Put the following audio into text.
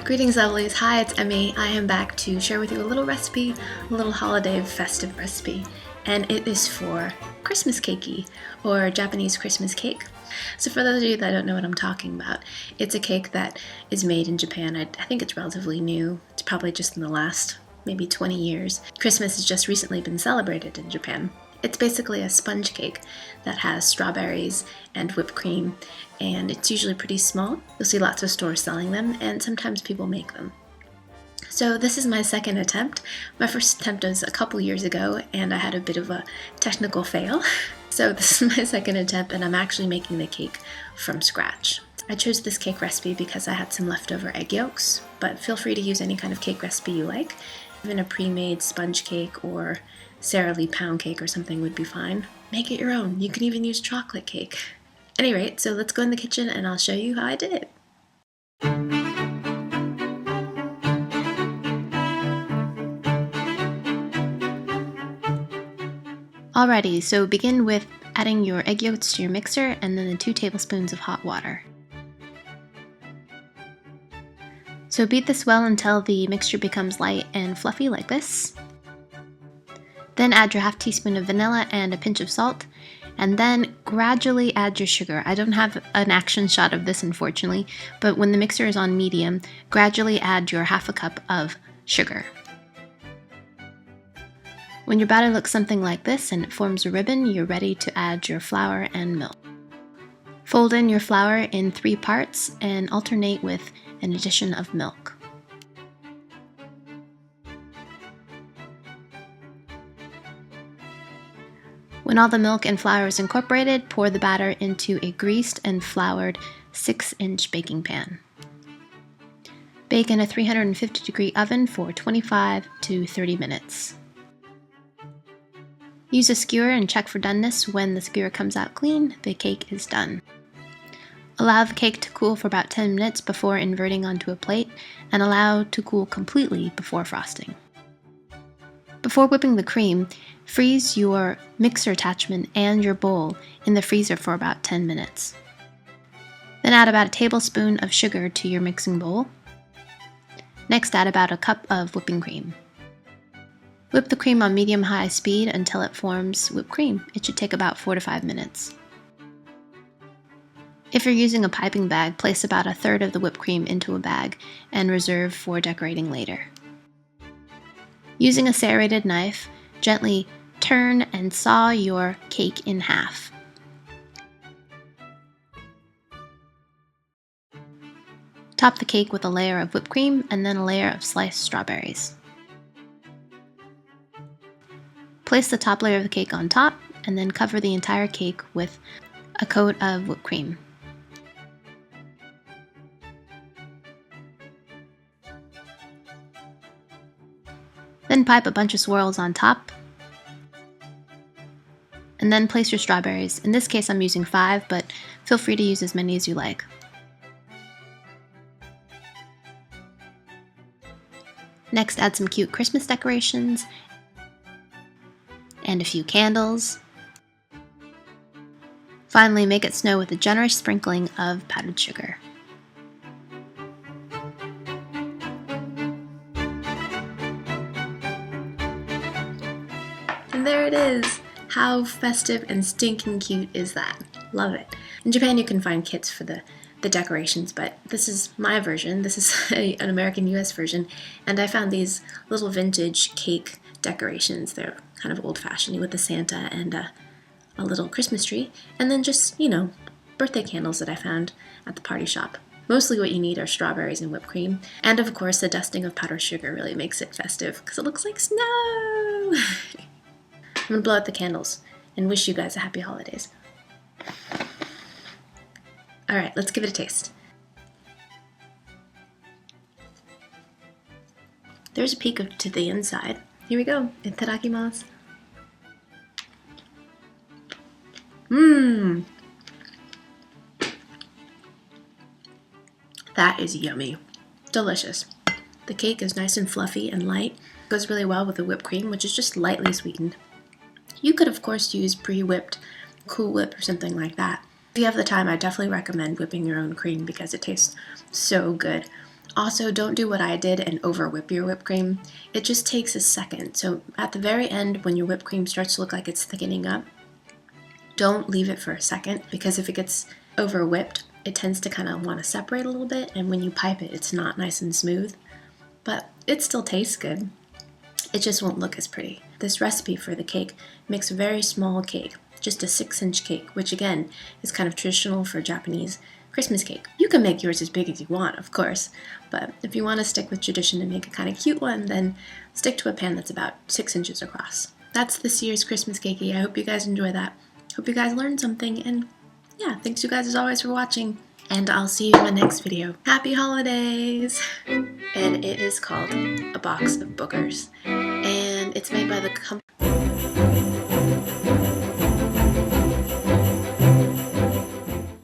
Greetings lovelies, hi, it's Emmy. I am back to share with you a little recipe, a little holiday festive recipe, and it is for Christmas cakey, or Japanese Christmas cake. So for those of you that don't know what I'm talking about, it's a cake that is made in Japan. I think it's relatively new. It's probably just in the last maybe 20 years. Christmas has just recently been celebrated in Japan. It's basically a sponge cake that has strawberries and whipped cream, and it's usually pretty small. You'll see lots of stores selling them, and sometimes people make them. So this is my second attempt. My first attempt was a couple years ago, and I had a bit of a technical fail. So this is my second attempt, and I'm actually making the cake from scratch. I chose this cake recipe because I had some leftover egg yolks, but feel free to use any kind of cake recipe you like. Even a pre-made sponge cake or Sara Lee pound cake or something would be fine. Make it your own. You can even use chocolate cake. At any rate, so let's go in the kitchen and I'll show you how I did it. Alrighty, so begin with adding your egg yolks to your mixer and then the 2 tablespoons of hot water. So beat this well until the mixture becomes light and fluffy like this. Then add your half teaspoon of vanilla and a pinch of salt, and then gradually add your sugar. I don't have an action shot of this unfortunately, but when the mixer is on medium, gradually add your half a cup of sugar. When your batter looks something like this and it forms a ribbon, you're ready to add your flour and milk. Fold in your flour in 3 parts and alternate with an addition of milk. When all the milk and flour is incorporated, pour the batter into a greased and floured 6-inch baking pan. Bake in a 350-degree oven for 25 to 30 minutes. Use a skewer and check for doneness. When the skewer comes out clean, the cake is done. Allow the cake to cool for about 10 minutes before inverting onto a plate, and allow to cool completely before frosting. Before whipping the cream, freeze your mixer attachment and your bowl in the freezer for about 10 minutes. Then add about a tablespoon of sugar to your mixing bowl. Next, add about a cup of whipping cream. Whip the cream on medium-high speed until it forms whipped cream. It should take about 4 to 5 minutes. If you're using a piping bag, place about 1/3 of the whipped cream into a bag and reserve for decorating later. Using a serrated knife, gently turn and saw your cake in half. Top the cake with a layer of whipped cream and then a layer of sliced strawberries. Place the top layer of the cake on top and then cover the entire cake with a coat of whipped cream. Then pipe a bunch of swirls on top, and then place your strawberries. In this case I'm using 5, but feel free to use as many as you like. Next, add some cute Christmas decorations and a few candles. Finally, make it snow with a generous sprinkling of powdered sugar. And there it is! How festive and stinking cute is that? Love it. In Japan you can find kits for the decorations, but this is my version. This is an American US version, and I found these little vintage cake decorations. They're kind of old-fashioned with the Santa and a little Christmas tree, and then just, you know, birthday candles that I found at the party shop. Mostly what you need are strawberries and whipped cream, and of course the dusting of powdered sugar really makes it festive because it looks like snow! I'm gonna blow out the candles and wish you guys a happy holidays. Alright, let's give it a taste. There's a peek to the inside. Here we go. Itadakimasu. Mmm! That is yummy. Delicious. The cake is nice and fluffy and light. Goes really well with the whipped cream, which is just lightly sweetened. You could of course use pre-whipped Cool Whip or something like that. If you have the time, I definitely recommend whipping your own cream because it tastes so good. Also, don't do what I did and over whip your whipped cream. It just takes a second. So at the very end, when your whipped cream starts to look like it's thickening up, don't leave it for a second, because if it gets over whipped, it tends to kind of want to separate a little bit, and when you pipe it, it's not nice and smooth. But it still tastes good. It just won't look as pretty. This recipe for the cake makes a very small cake, just a 6-inch cake, which again is kind of traditional for Japanese Christmas cake. You can make yours as big as you want, of course, but if you want to stick with tradition and make a kind of cute one, then stick to a pan that's about 6 inches across. That's this year's Christmas cakey. I hope you guys enjoy that. Hope you guys learned something, and yeah, thanks you guys as always for watching, and I'll see you in my next video. Happy holidays! And it is called A Box of Boogers, and it's made by the company